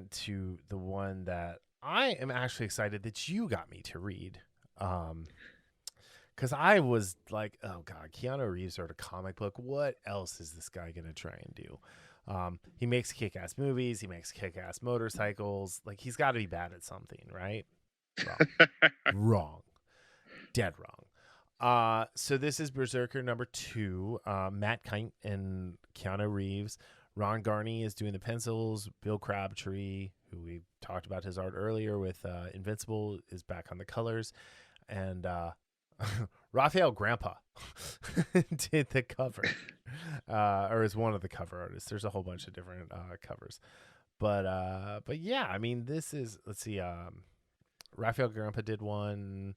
on to the one that I am actually excited that you got me to read. Because I was like, oh God, Keanu Reeves wrote a comic book. What else is this guy going to try and do? He makes kick-ass movies. He makes kick-ass motorcycles. Like, he's got to be bad at something, right? Wrong. Wrong. Dead wrong. So this is Berserker number 2. Matt Kindt and Keanu Reeves. Ron Garney is doing the pencils. Bill Crabtree, who we talked about his art earlier with Invincible, is back on the colors. And Rafael Grampa did the cover, or is one of the cover artists. There's a whole bunch of different covers, but yeah, I mean, this is, let's see, Rafael Grampa did one,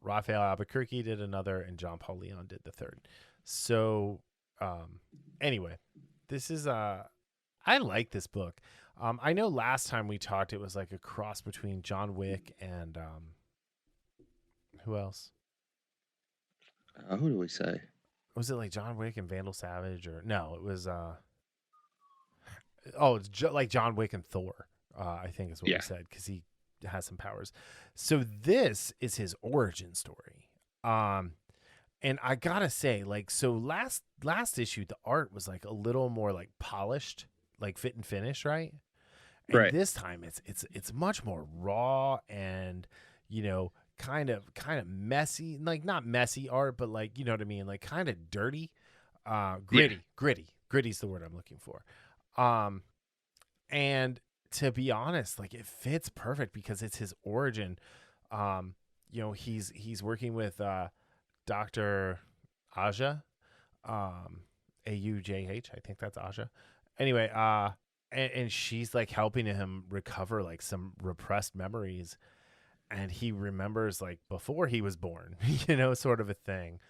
Rafael Albuquerque did another, and John Paul Leon did the third. So anyway, this is I like this book. I know last time we talked, it was like a cross between John Wick and who else? Who do we say? Was it like John Wick and Vandal Savage, or no? It was like John Wick and Thor. I think is what we said, because he has some powers. So this is his origin story. And I gotta say, like, so last issue, the art was like a little more like polished, like fit and finish, right? And Right. this time it's much more raw and, you know, kind of messy, like not messy art, but like, you know what I mean? Like kind of dirty, gritty's the word I'm looking for. And to be honest, like, it fits perfect because it's his origin. You know, he's working with, Doctor Ahuja, Aujh. I think that's Ahuja. Anyway, and she's like helping him recover like some repressed memories, and he remembers like before he was born, you know, sort of a thing.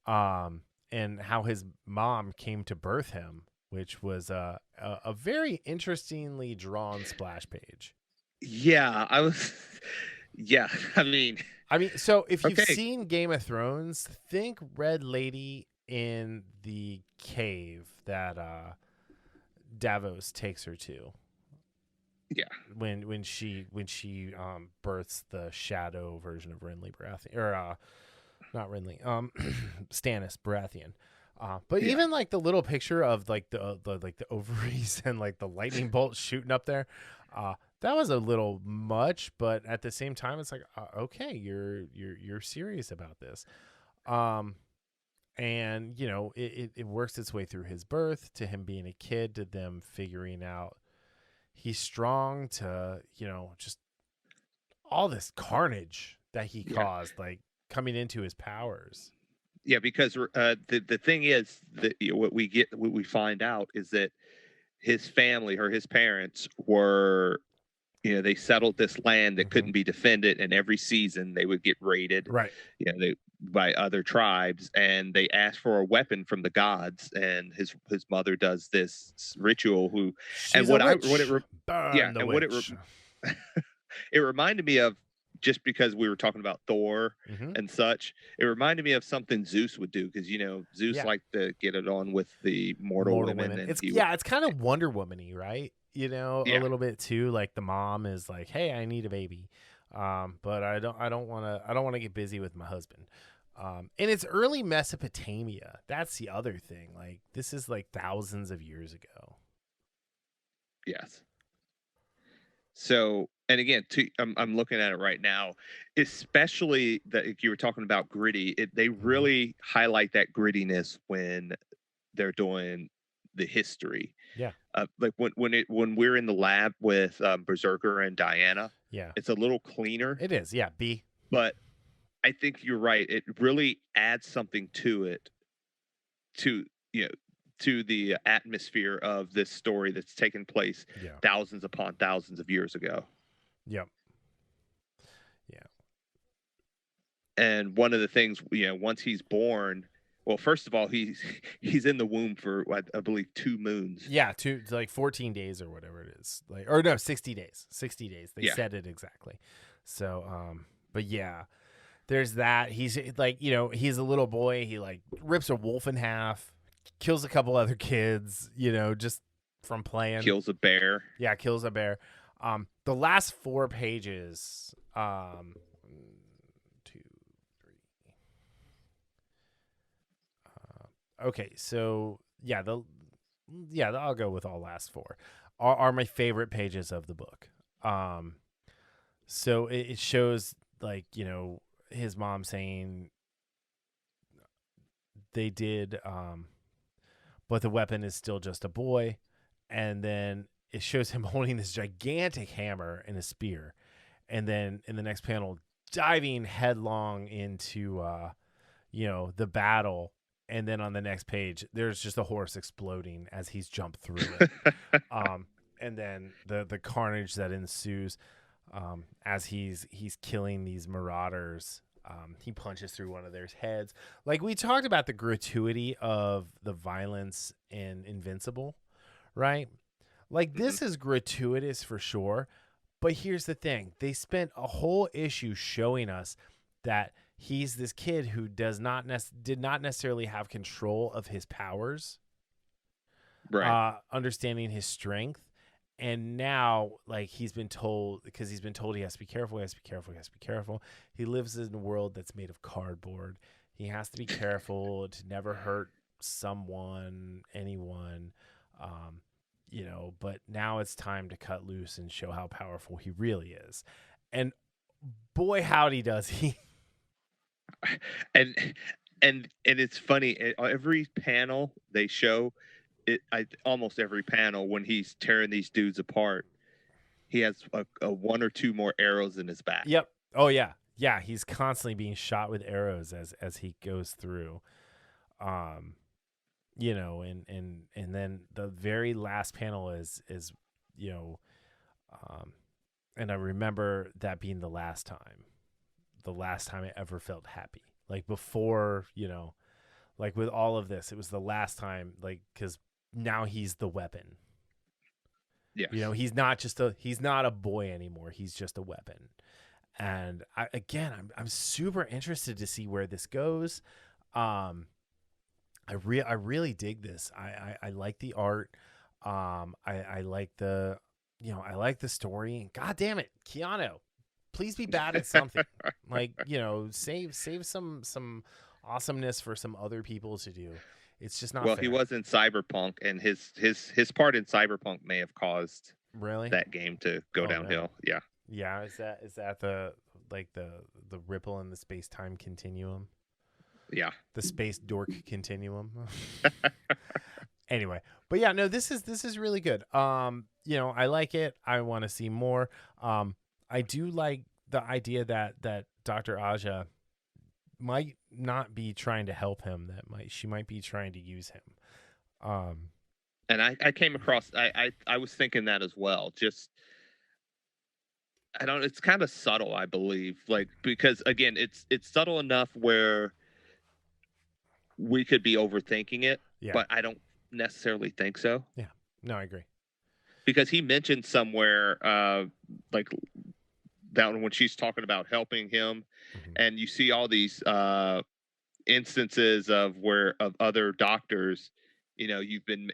And how his mom came to birth him, which was a very interestingly drawn splash page. Yeah, I was. Yeah, I mean, so if you've okay. seen Game of Thrones, think Red Lady in the cave that Davos takes her to. Yeah. When she births the shadow version of Renly Baratheon, or not Renly, Stannis Baratheon. But even like the little picture of like the ovaries and like the lightning bolt shooting up there, that was a little much. But at the same time, it's like, okay, you're serious about this. And you know, it works its way through his birth to him being a kid to them figuring out he's strong, to, you know, just all this carnage that he caused, like coming into his powers. Yeah, because the thing is that, you know, what we find out is that his family, or his parents, were, you know, they settled this land that couldn't be defended, and every season they would get raided, right? You know, by other tribes, and they asked for a weapon from the gods, and his mother does this ritual. She's a witch. It reminded me of, just because we were talking about Thor and such, it reminded me of something Zeus would do, because, you know, Zeus liked to get it on with the mortal women. And it's kind of Wonder Woman-y, right? You know, a little bit too. Like the mom is like, "Hey, I need a baby, but I don't want to get busy with my husband." And it's early Mesopotamia. That's the other thing. Like, this is like thousands of years ago. Yes. So, and again, I'm looking at it right now, especially that you were talking about gritty. They really highlight that grittiness when they're doing the history. Yeah. Like when we're in the lab with Berserker and Diana. Yeah. It's a little cleaner. It is. Yeah. But I think you're right. It really adds something to it, to, you know, to the atmosphere of this story that's taken place thousands upon thousands of years ago. Yep. Yeah. And one of the things, you know, once he's born, well, first of all, he's in the womb for, I believe, 2 moons. Yeah, like 14 days or whatever it is. Like, or no, 60 days. 60 days. They said it exactly. So, but yeah, there's that. He's like, you know, he's a little boy. He like rips a wolf in half, kills a couple other kids, you know, just from playing. Kills a bear. Yeah, kills a bear. The last 4 pages, 2, 3. Okay, so I'll go with all last 4. Are my favorite pages of the book. So it shows, like, his mom saying they did, but the weapon is still just a boy, and then it shows him holding this gigantic hammer and a spear, and then in the next panel diving headlong into the battle, and then on the next page there's just a horse exploding as he's jumped through it. And then the carnage that ensues as he's killing these marauders. He punches through one of their heads. Like, we talked about the gratuity of the violence in Invincible, right? Like, this is gratuitous for sure, but here's the thing. They spent a whole issue showing us that he's this kid who did not necessarily have control of his powers, Right. understanding his strength. And now, like, he's been told he has to be careful, he has to be careful, he has to be careful. He lives in a world that's made of cardboard. He has to be careful to never hurt anyone. But now it's time to cut loose and show how powerful he really is. And boy, howdy does he. And it's funny. Every panel they show it. Almost every panel when he's tearing these dudes apart, he has a 1 or 2 more arrows in his back. Yep. Oh yeah. He's constantly being shot with arrows as he goes through. And then the very last panel is and I remember that being the last time I ever felt happy. Like, before, like with all of this, it was the last time, like, because now he's the weapon. Yeah. He's not a boy anymore. He's just a weapon. And I'm super interested to see where this goes. I really dig this. I like the art. I like the story. And God damn it, Keanu, please be bad at something. Like, save some awesomeness for some other people to do. It's just not fair. He was in Cyberpunk, and his part in Cyberpunk may have caused that game to go downhill. No. Yeah. Is that the ripple in the space-time continuum? Yeah. The space dork continuum. Anyway, but yeah, no, this is really good. I like it. I want to see more. I do like the idea that Dr. Ahuja might not be trying to help him. She might be trying to use him. And I came across. I was thinking that as well. Just, I don't. It's kind of subtle, I believe. Like, because again, it's subtle enough where we could be overthinking it, but I don't necessarily think so. Yeah. No, I agree. Because he mentioned somewhere, like, down when she's talking about helping him, and you see all these instances of other doctors,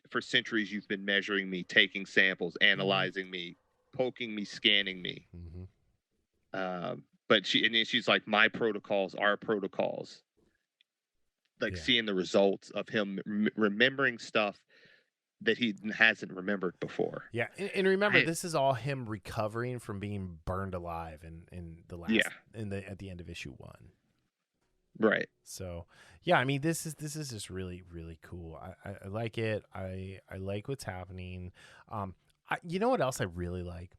for centuries you've been measuring me, taking samples, analyzing me, poking me, scanning me. But she's like, my protocols are protocols. Like, seeing the results of him remembering stuff that he hasn't remembered before. Yeah, and remember, this is all him recovering from being burned alive in the last at the end of issue 1. Right. So yeah, I mean, this is just really, really cool. I like it. I like what's happening. You know what else I really like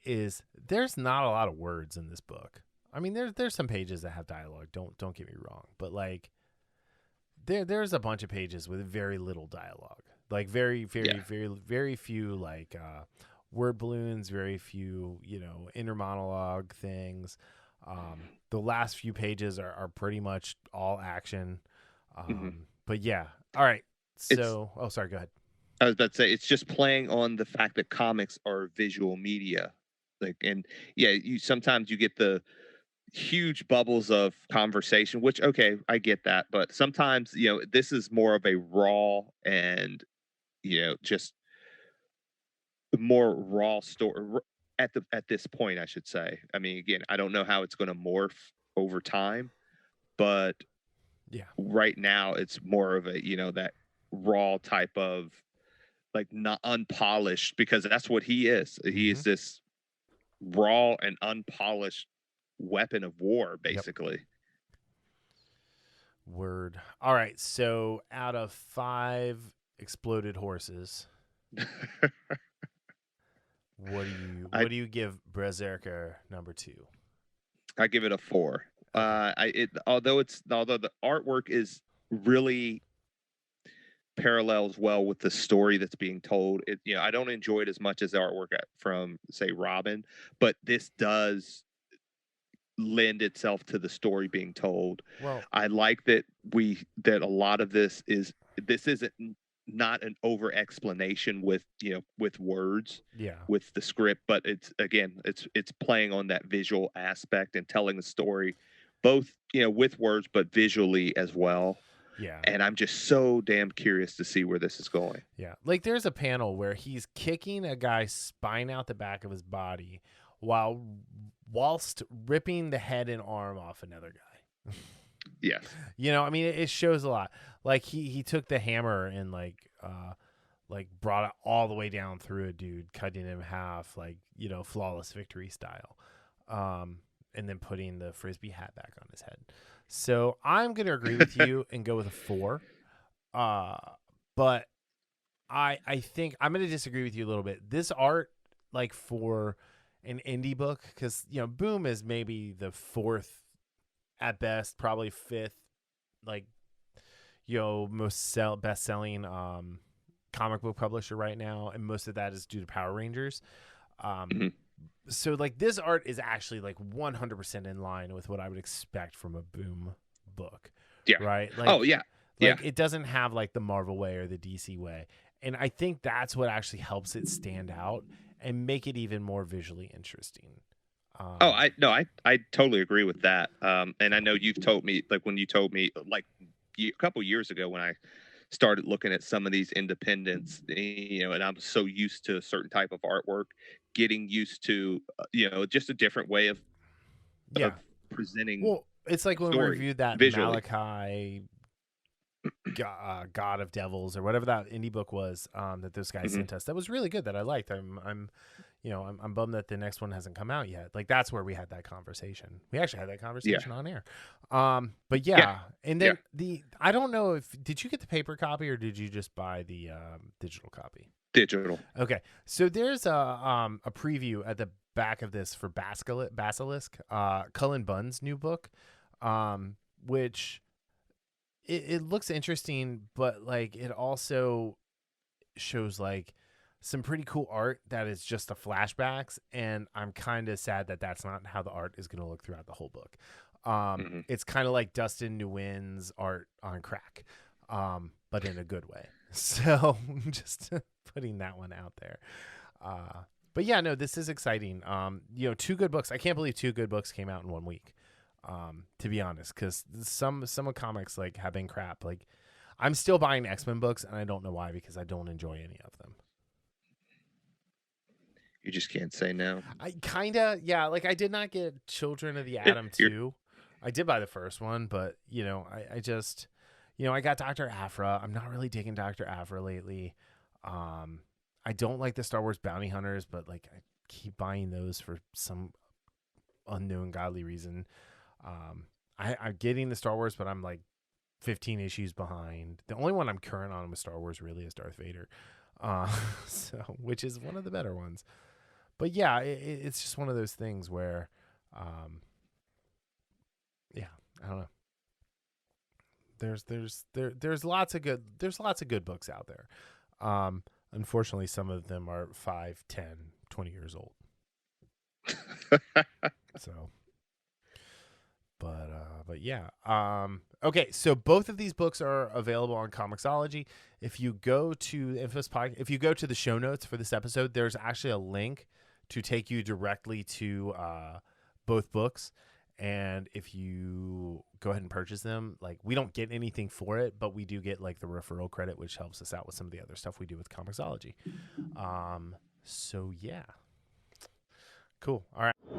is there's not a lot of words in this book. I mean, there's some pages that have dialogue. Don't get me wrong, but like there's a bunch of pages with very little dialogue. Like very few like word balloons, very few, inner monologue things. The last few pages are pretty much all action. But yeah. All right. So, sorry, go ahead. I was about to say, it's just playing on the fact that comics are visual media. Like, and sometimes you get the huge bubbles of conversation, which, okay, I get that. But sometimes, this is more of a raw and, just more raw story at this point, I should say. I mean, again, I don't know how it's going to morph over time, but Yeah. right now it's more of a, that raw type of, like, not unpolished, because that's what he is. He is this raw and unpolished weapon of war, basically. Word. All right. So out of 5 exploded horses, what do you give BRZRKR number 2? I give it a 4. Although the artwork is really parallels well with the story that's being told. I don't enjoy it as much as the artwork from, say, Robin, but this does lend itself to the story being told. Well, I like that a lot of this isn't not an over explanation with words, with the script, but it's playing on that visual aspect and telling the story both with words but visually as well. Yeah. And I'm just so damn curious to see where this is going. Yeah. Like, there's a panel where he's kicking a guy's spine out the back of his body whilst ripping the head and arm off another guy. Yes. I mean, it shows a lot. Like, he took the hammer and like brought it all the way down through a dude, cutting him in half, like, flawless victory style. And then putting the Frisbee hat back on his head. So I'm going to agree with you and go with a 4. But I think I'm going to disagree with you a little bit. This art, like, for an indie book, because, Boom is maybe the 4th at best, probably 5th, like, best-selling comic book publisher right now. And most of that is due to Power Rangers. So, like, this art is actually, like, 100% in line with what I would expect from a Boom book. Yeah. Right? Like, oh, yeah. Like, it doesn't have, like, the Marvel way or the DC way. And I think that's what actually helps it stand out and make it even more visually interesting. I totally agree with that. And I know you've told me, like, when you told me, like, a couple years ago when I started looking at some of these independents, and I'm so used to a certain type of artwork, getting used to, just a different way of presenting. Well, it's like when we reviewed that visually. Malachi God of Devils or whatever that indie book was that those guys sent us. That was really good, that I liked. I'm bummed that the next one hasn't come out yet. Like, that's where we had that conversation. We actually had that conversation on air. But and then I don't know did you get the paper copy or did you just buy the digital copy? Digital. Okay, so there's a preview at the back of this for Basilisk, Cullen Bunn's new book, which it looks interesting, but, like, it also shows, like, some pretty cool art that is just the flashbacks, and I'm kind of sad that that's not how the art is going to look throughout the whole book. It's kind of like Dustin Nguyen's art on crack, but in a good way. So just putting that one out there. But yeah, no, this is exciting. 2 good books. I can't believe 2 good books came out in 1 week. To be honest, because some of comics, like, have been crap. Like, I'm still buying X-Men books, and I don't know why, because I don't enjoy any of them. You just can't say no. I kind of, like, I did not get Children of the Atom 2. I did buy the first one, but, I just, I got Dr. Aphra. I'm not really digging Dr. Aphra lately. I don't like the Star Wars Bounty Hunters, but, like, I keep buying those for some unknown godly reason. I'm getting the Star Wars, but I'm, like, 15 issues behind. The only one I'm current on with Star Wars really is Darth Vader, which is one of the better ones. But yeah, it's just one of those things where, I don't know. There's lots of good books out there. Unfortunately, some of them are 5, 10, 20 years old. So, but yeah. Okay, so both of these books are available on Comixology. If you go to if you go to the show notes for this episode, there's actually a link to take you directly to both books. And if you go ahead and purchase them, like, we don't get anything for it, but we do get, like, the referral credit, which helps us out with some of the other stuff we do with Comixology. So yeah. Cool. All right.